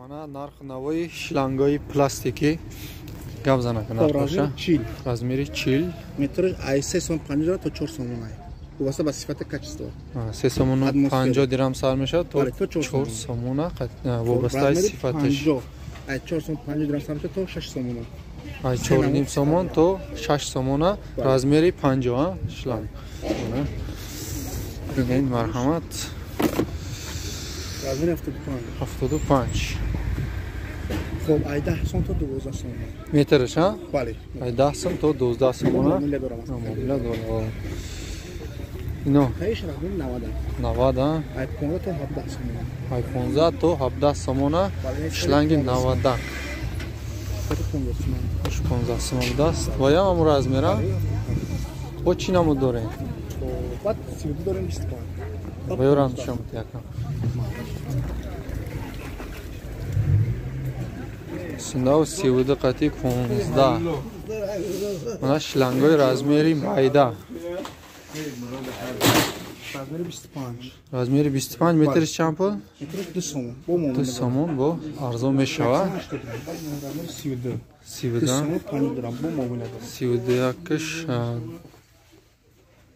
Mana narx navoy shlangoi plastiki gap zanakana baша. Размери 40. Метраж ай 3 сом 50 تا 4 сом ай. واسه با صفت کچسته. 3 сомон 50 дирам сар мешавад то 4 сомона вобаста сифаташ. ай 4 сом 50 дирам сар мешавад то 6 сомона. ай 4.5 сомон то 6 сомона размери 50 шланг. Mana. Bugün marhamat. Razmeri 75. خب ای 10 سم تا 12 سم. Metraj ha? بله. ای 10 сом то 12 сомона. معامله دارم. Ino. هیچ رقم 90. 90 ha? ای 15 تا 17 سم. ай 15 то 17 сомона шланги 90. 15 сом даст. Твоя ам размера? Бо чи намуд дорем? بعد 32 داریم 25. Ваёрам шам якам. Синдав 32 қати 15. Мана шлангои размери майда. размери 25. Размери 25 метр чанд пул? метр 2 сом. бо معامله 2 сомон бо арзон мешава. 32. 32 сом 5 درهم бо معامله دارم. 32 киш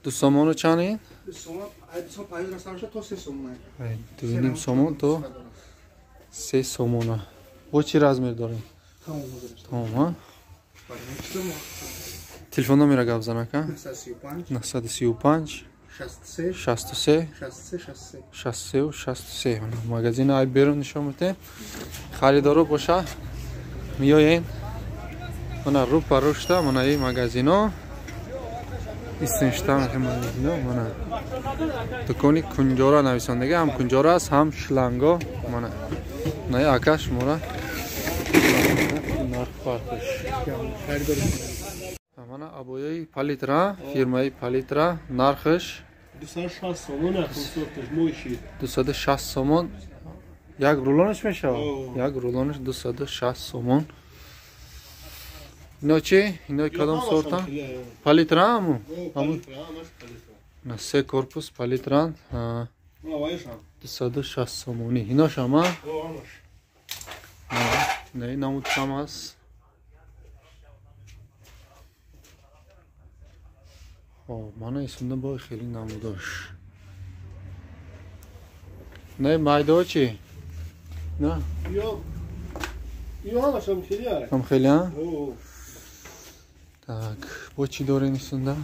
2 сомону чани? 2 сом ай 2 сом 5 درهم сар мешавад то 3 сом ай. ай 2.5 сомон то 3 сомона. Бо чи размер дорем? Тамом ҳа? Телефон номера гап занака? 935 63 63. Магазин Айберо нишон мете. Харидоро боша миёен. Мана рупа рушта мана и магазино. Истинштам магазино мана. Дукони Кунҷора нависондага ҳам Кунҷора аст, ҳам шланго мана. Наи акаш мора. Нарх фарқиш. Мана абояи палитра, фирмаи палитра нархиш 260 сомон сорташ моши 260 сомон. Як рулонаш мешава? Як рулонаш 260 сомон. Ино чи? Ино кадом сорта? Палитра аму? На се корпус палитран 260 сомони. Ино шама? Не, намуд камас. Мана исунда бой хели намудош. Не, майдо чи? На? Ё ҳамашам хели ара. Ҳам хели а? Так, бо чи дорем исунда?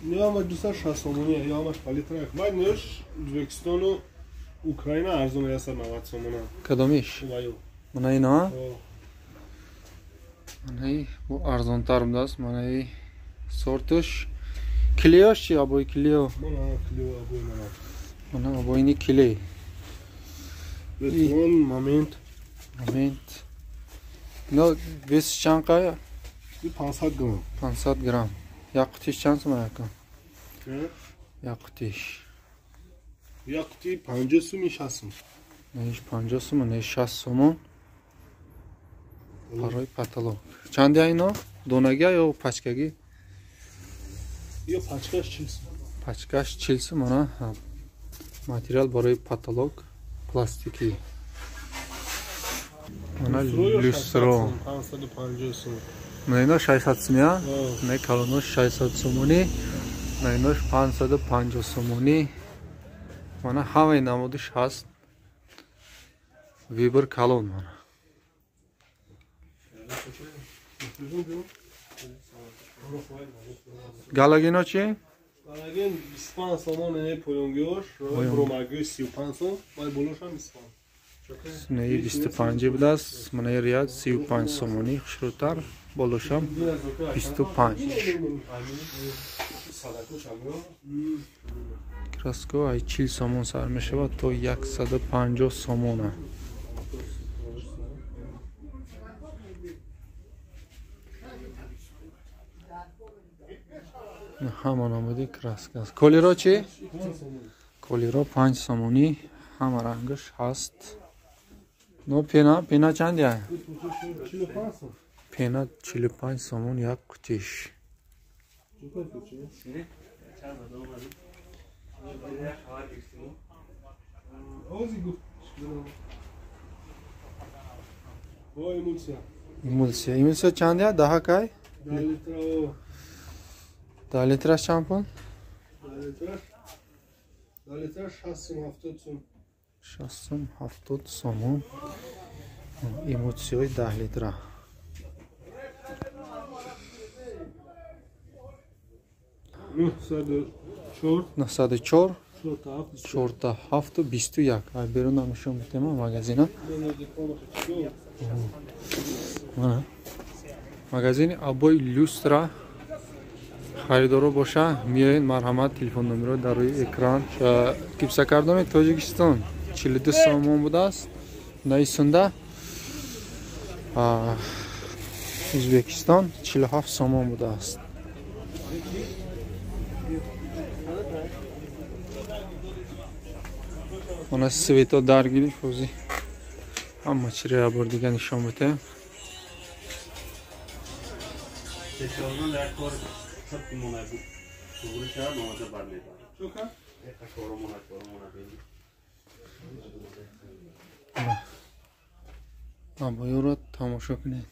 Ё ҳамаш 260 сомони, ё ҳамаш палитра. Май нӯш Ӯзбекистону Украина арзон яса 90 сомона. Кадомиш? Ваё. Мана ино а? Мана бо арзонтар будаст, мана сортуш клеош чи абои клео? Мана клео абои мана. Мана абоини клей. Ветрон момент. Ино вес чанд қа? 500 грамм. 500 грамм. Як қутиш чанд сум якам? Як қутиш. Як қути 50 сум 60 сум. Неш 50 сум, неш 60 сомон. Барои паталон. Чандия ино? Донагия ё пачкаги? Ё пачкаш 40 сум. Пачкаш 40 сум, мана материал барои паталок пластики. Мана люстро 550 сум. На ино 600 сум я? Не калонош 600 сумони. На инош 550 сумони. Мана ҳамаи намудиш ҳаст. Вибр калон мана. Галагино чи? Галагин 25 сомон не поёнгиёш, бромагӣ 35 сом, май болошам 25. Неи 25 будаст, манаи рият 35 сомони хушрӯтар, болошам 25. Краско ай 40 сомон сар мешавад то 150 сомона. ҳама намуди краска аст. Колиро чи? Колиро 5 сомони, ҳама рангаш ҳаст. Но пена чанд я? Пена 45 сомон як қутиш. با ایمولسیا Emulsiya چند ya? Daha kay? 10 لیتر و 10 litrash چند pun? 10 لیتر 60 سوم 60-70 so'm. Emulsiya 10 litra. Ну, саду чор 94 чор та 4 7 21. Ay berundan nishon bitaman magazina. Mana магазини Абой Люстра. Харидоро боша, миёед марҳамат, телефон номеро дар рӯи экран. Кипсакардоми Тоҷикистон 42 сомон будааст. Наисунда Ӯзбекистон 47 сомон будааст. Она свето даргири фози. Ҳама чиро я бор дига нишон метаҳем. Tekrardan da kor çok limona bu. Doğru çağır namaza barne. Çok ha? Koromona benim. Абоёро тамошо кунед.